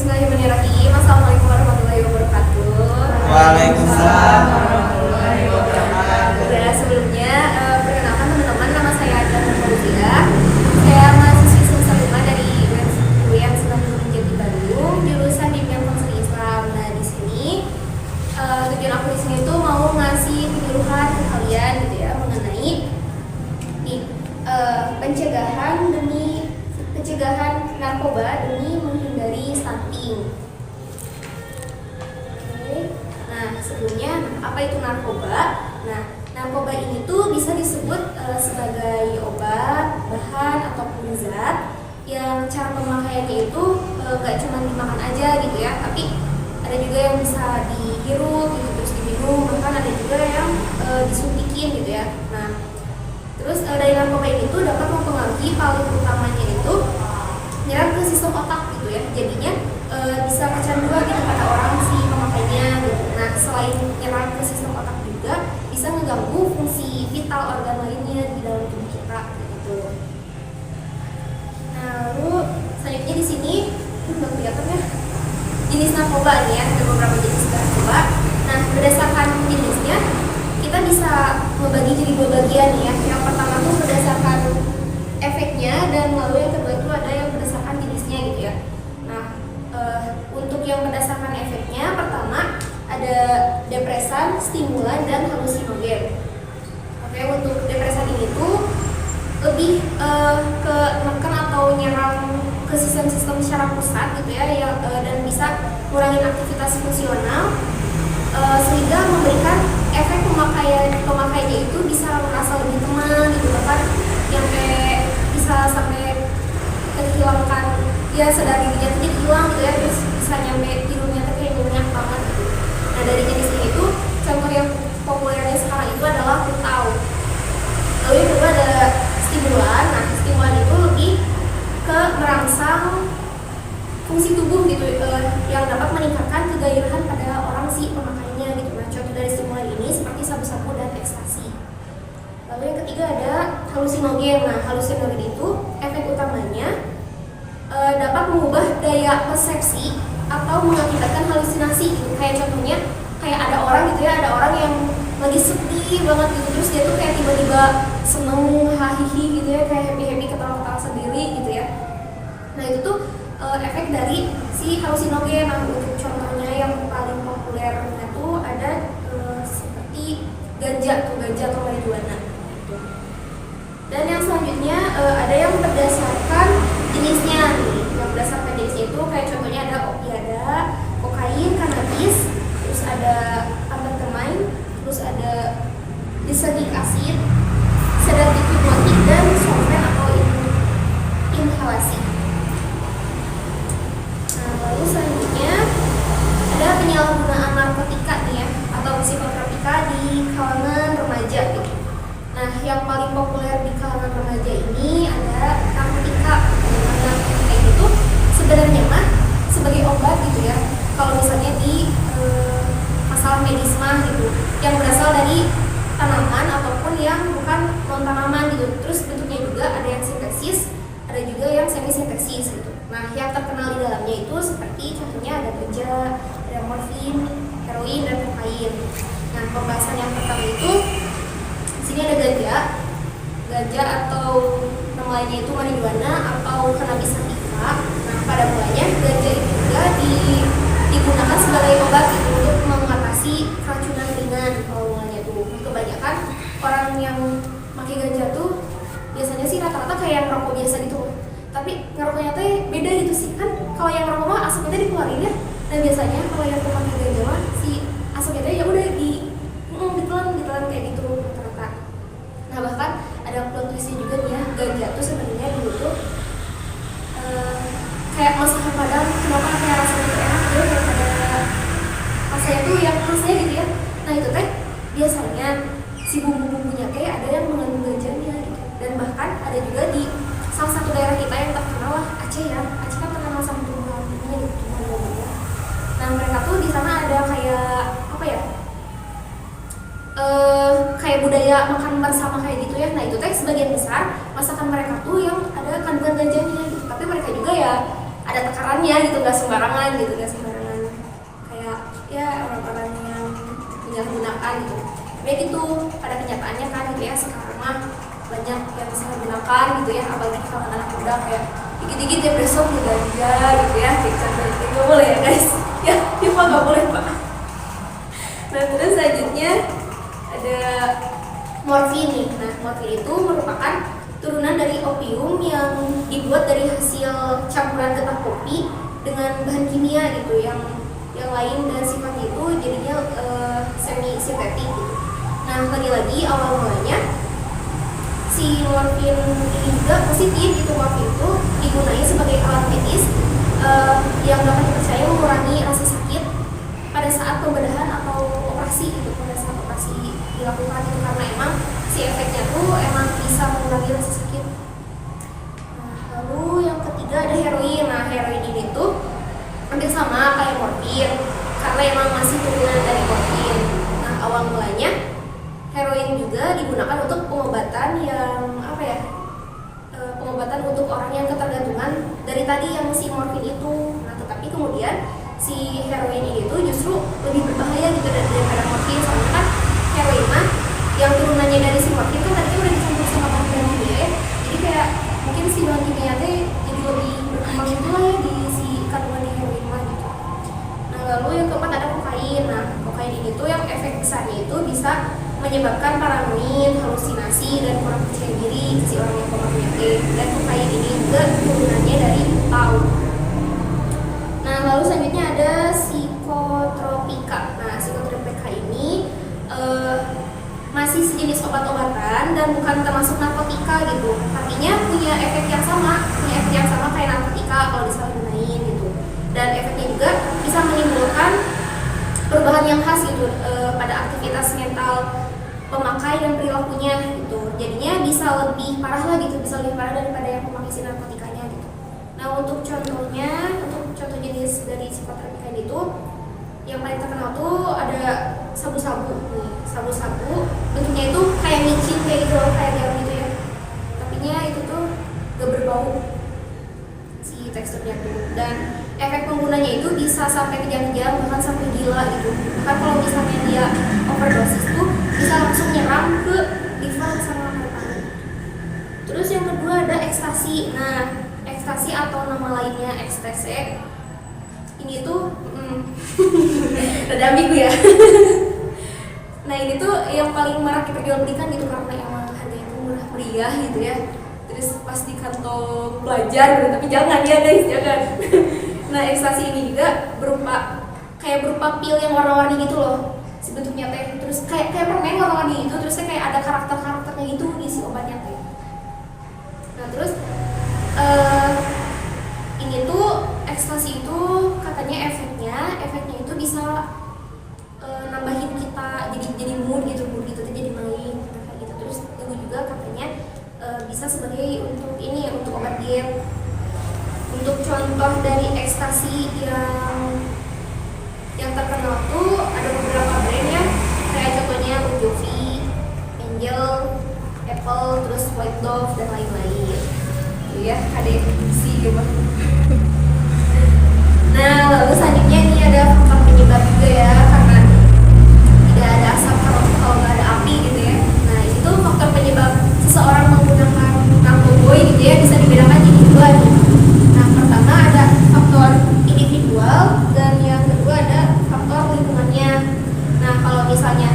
Bismillahirrahmanirrahim. Assalamualaikum warahmatullahi wabarakatuh. Waalaikumsalam warahmatullahi wabarakatuh. Udah sebelumnya perkenalkan teman-teman, nama saya Adnan Fauzia. Saya mahasiswi semester 5 dari UIN Sunan Jati Bandung, jurusan Bimbingan Konseling Islam. Nah, di sini tujuan aku di sini itu mau ngasih penyuluhan ke kalian gitu ya mengenai pencegahan narkoba demi menghindari stunting. Oke. Nah, sebelumnya apa itu narkoba? Nah, narkoba ini tuh bisa disebut sebagai obat, bahan ataupun zat yang cara pemakaiannya itu nggak cuma dimakan aja gitu ya, tapi ada juga yang bisa dihirup gitu, terus diminum, bahkan ada juga yang disuntikin gitu ya. Nah, terus dari narkoba ini tuh dapat mempengaruhi paling utamanya itu menyerang ke sistem otak gitu ya. Jadinya bisa kecanduan gitu pada orang si pemakainya gitu. Nah, selain menyerang ke sistem otak juga bisa mengganggu fungsi vital organ lainnya di dalam tubuh kita gitu. Nah, lalu selanjutnya di sini udah kelihatan ya jenis narkoba nih ya, ada beberapa jenis narkoba. Nah, berdasarkan jenisnya kita bisa membagi jadi dua bagian ya. Yang pertama tuh berdasarkan efeknya, dan lalu yang kedua itu ada yang berdasarkan jenisnya gitu ya. Nah, untuk yang berdasarkan efeknya, pertama ada depresan, stimulan, dan halusinogen. Oke, untuk depresan ini tuh lebih ke menekan atau nyerang ke sistem-sistem secara pusat gitu ya, dan bisa mengurangi aktivitas fungsional sehingga memberikan efek pemakaiannya itu bisa merasa lebih tenang gitu, bahkan sampai bisa sampai terhilangkan ya sadar dirinya tuh jadi hilang gitu ya, terus bisa nyampe tidurnya tuh kayak nyenyak banget gitu. Nah, dari jenis ini tuh contoh yang populernya sekarang itu adalah putau. Lalu yang kedua ada stimulan. Nah, stimulan itu lebih ke merangsang fungsi tubuh gitu, yang dapat meningkatkan kegairahan pada orang si pemakainya gitu. Nah, contoh dari stimulan ini seperti sabu-sabu dan ekstasi. Lalu yang ketiga ada halusinogen. Nah, halusinogen itu efek utamanya dapat mengubah daya persepsi atau mengakibatkan halusinasi gitu. Kayak contohnya kayak ada orang gitu ya, ada orang yang lagi sedih banget gitu, terus dia tuh kayak tiba-tiba seneng, hahihi gitu ya, kayak happy-happy, ketawa-ketawa sendiri gitu ya. Nah, itu tuh efek dari si halusinogen. Nah, untuk contohnya yang paling populernya tuh ada seperti ganja atau marijuana gitu. Dan yang selanjutnya ada yang berdasarkan jenisnya nih. Yang berdasarkan jenisnya itu kayak contohnya ada opiada, kokain, kanabis, terus ada amfetamin, terus ada disenik asid, sedatif hipnotik, dan solven atau inhalasi. Nah, lalu selanjutnya ada penyalahgunaan narkotika nih ya, atau psikotropika di kalangan remaja gitu. Nah, yang paling populer di kalangan remaja ini ada narkotika. Narkotika itu sebenarnya mah sebagai obat gitu ya. Kalau misalnya di masalah medis mah gitu, yang berasal dari tanaman ataupun yang bukan non tanaman gitu. Terus bentuknya juga ada yang sintesis, ada juga yang semi sintesis gitu. Nah, yang terkenal di dalamnya itu seperti contohnya ada ganja, ada morfin, heroin, dan kokain. Nah, pembahasan yang pertama itu di sini ada ganja atau nama lainnya itu marijuana atau cannabis sativa. Nah, pada mulanya ganja itu juga digunakan sebagai obat gitu, untuk mengatasi keracunan ringan. Kalau mulanya tuh kebanyakan orang yang pakai ganja tuh biasanya sih rata-rata kayak ngerokok biasa gitu, tapi ngerokoknya tuh beda gitu sih. Kan kalau yang ngerokok mah asapnya tuh dikeluarin ya. Nah, biasanya kalau yang pakai ganja mah si asapnya tuh ya udah ditelan kayak gitu rata-rata. Nah, bahkan ada plot twistnya juga nih ya, ganja tuh sebenarnya dulu tuh kayak masakan Padang. Kenapa kayak rasanya tuh enak gitu daripada rasanya tuh yang khasnya gitu ya. Nah, itu teh biasanya si bumbu-bumbunya kayak ada yang mengandung ganjanya gitu. Dan bahkan ada juga di salah satu daerah kita yang terkenal lah, Aceh ya. Aceh kan terkenal sama tumbuhan-tumbuhannya gitu, tumbuhan-tumbuhannya. Nah, mereka tuh di sana ada kayak apa ya? Kayak budaya makan bersama kayak gitu ya. Nah, itu teh sebagian besar masakan mereka tuh yang ada kandungan ganjanya gitu. Tapi mereka juga ya ada takarannya gitu, nggak sembarangan kayak ya orang-orang yang menyalahgunakan gitu. Baik itu pada kenyataannya kan gitu ya, sekarang mah banyak yang disalahgunakan gitu ya, apalagi kalau anak muda kayak dikit-dikit ya besok diganja gitu ya, nggak boleh ya guys ya, Pak nggak boleh Pak. Nah terus selanjutnya ada morfin nih. Nah morfin itu merupakan turunan dari opium yang dibuat dari hasil campuran getah kopi dengan bahan kimia gitu yang lain, dan sifatnya itu jadinya semi sintetik gitu. Nah lagi-lagi awal mulanya si morfin ini juga positif gitu. Morfin itu digunakan sebagai alat medis yang dapat dipercaya mengurangi rasa sakit pada saat pembedahan atau operasi gitu, pada saat operasi dilakukan itu, karena emang si efeknya tuh emang bisa mengurangi rasa sakit. Nah, lalu yang ketiga ada heroin. Nah heroin ini tuh hampir sama kayak morfin karena emang masih turunan dari morfin. Nah awal mulanya heroin juga digunakan untuk pengobatan yang pengobatan untuk orang yang ketergantungan dari tadi yang si morfin itu. Nah tetapi kemudian si heroin ini tuh justru lebih berbahaya gitu daripada morfin, soalnya kan heroin mah yang turunannya dari si morfin kan tadi udah dicampur sama bahan kimia ya, jadi kayak mungkin si bahan kimia teh jadi lebih berkembang gitu lah ya di si kandungan di heroin mah gitu. Nah lalu yang keempat ada kokain. Nah kokain ini tuh yang efek besarnya itu bisa menyebabkan paranoid, halusinasi, dan kurang percaya diri si orang yang pemakaian. Dan kokain ini juga turunannya dari tau. Nah lalu selanjutnya ada psikotropika. Nah psikotropika ini masih sejenis obat-obatan dan bukan termasuk narkotika gitu. Artinya punya efek yang sama kayak narkotika kalau disalahgunain gitu. Dan efeknya juga bisa menimbulkan perubahan yang khas gitu pada aktivitas mental pemakai dan perilakunya gitu. Jadinya bisa lebih parah lah gitu, bisa lebih parah daripada yang pemakai si narkotikanya gitu. Nah untuk contoh jenis dari psikotropika itu yang paling terkenal tuh ada sabu-sabu nih. Sabu-sabu bentuknya itu kayak micin kayak gitu loh, kayak garam gitu ya. Tapinya itu tuh gak berbau si teksturnya tuh, dan efek penggunanya itu bisa sampai kejang-kejang, bahkan sampai gila gitu. Bahkan kalau misalnya dia overdosis tuh bisa langsung nyerang ke liver sama paru-paru. Terus yang kedua ada ekstasi. Nah ekstasi atau nama lainnya ekstase ini tuh rada ambigu ya. Nah ini tuh yang paling marak diperjualbelikan gitu karena emang harganya tuh murah meriah gitu ya. Terus pas di kantong pelajar gitu, tapi jangan ya guys, jangan. Nah ekstasi ini juga berupa pil yang warna-warni gitu loh, si bentuknya teh. Terus kayak permen warna-warni itu, terusnya kayak ada karakternya gitu isi obatnya teh. Nah terus ini tuh ekstasi itu katanya efeknya itu bisa nambahin kita jadi mood gitu jadi main kayak gitu. Terus itu juga katanya bisa sebagai untuk obat diet. Untuk contoh dari ekstasi yang terkenal tuh ada beberapa brand ya, kayak contohnya Bon Jovi, Angel, Apple, terus White Dove dan lain-lain. Ya, KDC gitu. Nah, lalu selanjutnya ini ada faktor penyebab juga ya, karena tidak ada asap kalau nggak ada api gitu ya. Nah, itu faktor penyebab seseorang menggunakan narkoboy gitu ya, bisa dibedakan jadi dua nih. Nah, pertama ada faktor individual dan yang kedua ada faktor lingkungannya. Nah, kalau misalnya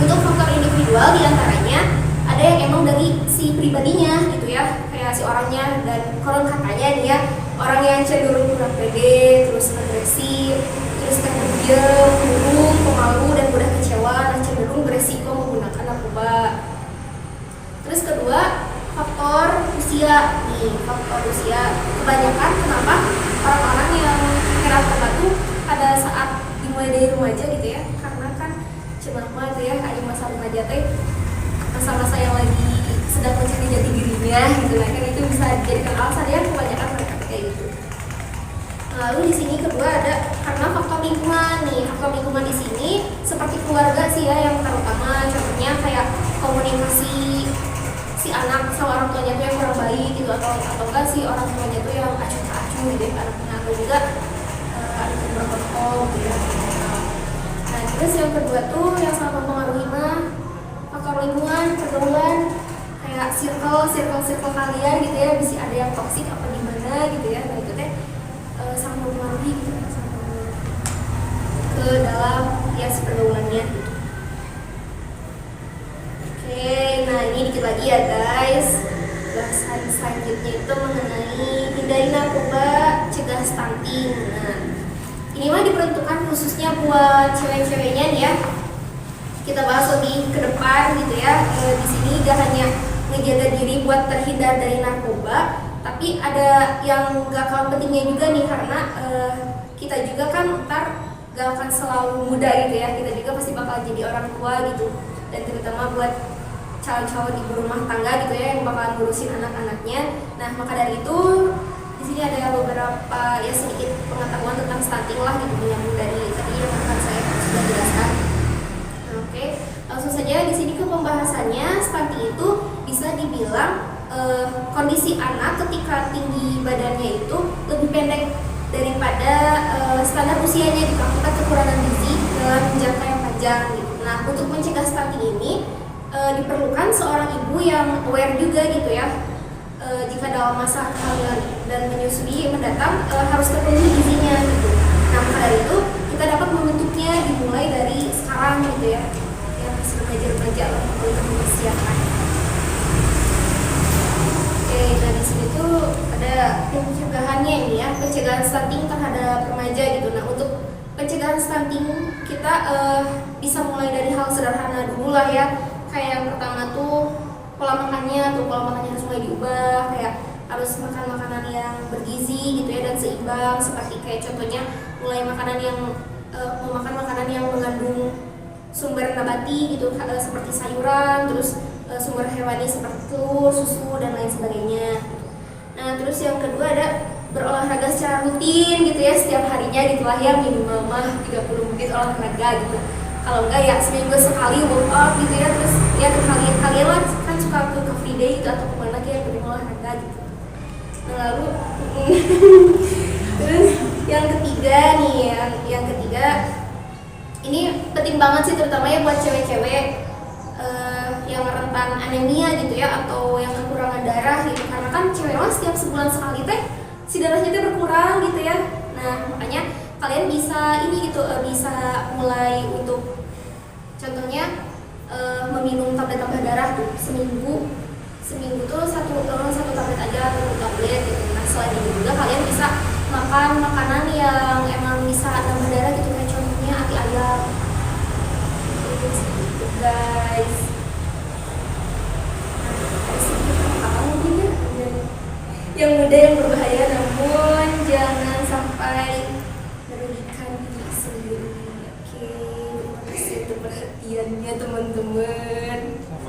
untuk faktor individual diantaranya ada yang emang dari si pribadinya gitu ya, kayak si orangnya, dan konon katanya nih ya, orang yang cenderung kurang pede, terus agresif, terus terdiam, murung, pemalu, dan mudah kecewa, dan cenderung beresiko menggunakan narkoba. Terus kedua, faktor usia nih, faktor usia. Kebanyakan kenapa orang-orang yang kena narkoba tuh pada saat dimulai dari remaja gitu ya, karena kan cemah tuh ya, ada masa remaja teh, masa-masa yang lagi sedang mencari jati dirinya gitu lah, kan itu bisa dijadikan alasan ya kebanyakan mereka kayak gitu. Lalu di sini kedua ada karena faktor lingkungan nih. Faktor lingkungan di sini seperti keluarga sih ya yang terutama, contohnya kayak komunikasi si anak sama orang tuanya tuh yang kurang baik gitu, atau enggak si orang tuanya tuh yang acuh-acuh gitu ya anaknya, atau juga ada yang berkotong gitu ya. Nah terus yang kedua tuh yang sangat mempengaruhi mah faktor lingkungan, pergaulan, kayak circle kalian gitu ya, bisa ada yang toksik apa gimana gitu ya. Nah itu teh sangat mempengaruhi gitu ya, sangat mempengaruhi ke dalam ya pergaulannya gitu. Oke, nah ini dikit lagi ya guys. Bahasan selanjutnya itu mengenai hindari narkoba, cegah stunting. Nah, ini mah diperuntukkan khususnya buat cewek-ceweknya nih ya. Kita bahas lebih ke depan gitu ya. Di sini gak hanya menjaga diri buat terhindar dari narkoba, tapi ada yang gak kalah pentingnya juga nih, karena kita juga kan ntar gak akan selalu muda gitu ya. Kita juga pasti bakal jadi orang tua gitu, dan terutama buat calon-calon ibu rumah tangga gitu ya yang bakalan ngurusin anak-anaknya. Nah maka dari itu di sini ada beberapa ya sedikit pengetahuan tentang stunting lah gitu, yang dari tadi yang akan saya sudah jelaskan. Oke, langsung saja di sini ke pembahasannya. Stunting itu bisa dibilang kondisi anak ketika tinggi badannya itu lebih pendek daripada standar usianya dikarenakan kekurangan gizi dalam jangka yang panjang gitu. Nah untuk mencegah stunting ini diperlukan seorang ibu yang aware juga gitu ya, jika dalam masa kehamilan dan menyusui mendatang harus terpenuhi gizinya gitu. Nah maka dari itu kita dapat membentuknya dimulai dari sekarang gitu ya, yang masih remaja lah untuk mempersiapkan. Oke, nah di sini tuh ada pencegahannya ini ya, pencegahan stunting terhadap remaja gitu. Nah untuk pencegahan stunting kita bisa mulai dari hal sederhana dulu lah ya. Kayak yang pertama tuh pola makannya harus mulai diubah, kayak harus makan makanan yang bergizi gitu ya dan seimbang, seperti kayak contohnya mulai makanan yang memakan makanan yang mengandung sumber nabati gitu, seperti sayuran, terus sumber hewani seperti telur, susu dan lain sebagainya. Nah terus yang kedua ada berolahraga secara rutin gitu ya, setiap harinya gitu lah ya, minimal mah 30 menit olahraga gitu. Kalau enggak ya seminggu sekali workout gitu ya, terus ya kalian lah kan suka ke Free Day gitu atau kemana kayak pergi olahraga gitu. Nah lalu terus yang ketiga nih, yang ketiga ini penting banget sih terutama ya buat cewek-cewek yang rentan anemia gitu ya, atau yang kekurangan darah gitu, karena kan cewek mah setiap sebulan sekali teh si darahnya teh berkurang gitu ya. Nah makanya kalian bisa ini gitu, bisa mulai untuk contohnya meminum tablet tambah darah tuh seminggu tuh satu tablet aja atau 2 tablet gitu. Nah selain itu juga kalian bisa makan makanan yang emang bisa tambah darah gitu, kayak contohnya ati ayam gitu guys. Apa mungkin ya yang mudah yang berbahaya, namun jangan sampai merugikan diri sendiri. Oke, terima kasih untuk perhatiannya teman-teman.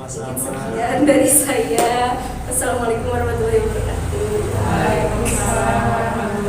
Sekian dari saya. Assalamualaikum warahmatullahi wabarakatuh. Waalaikumsalam.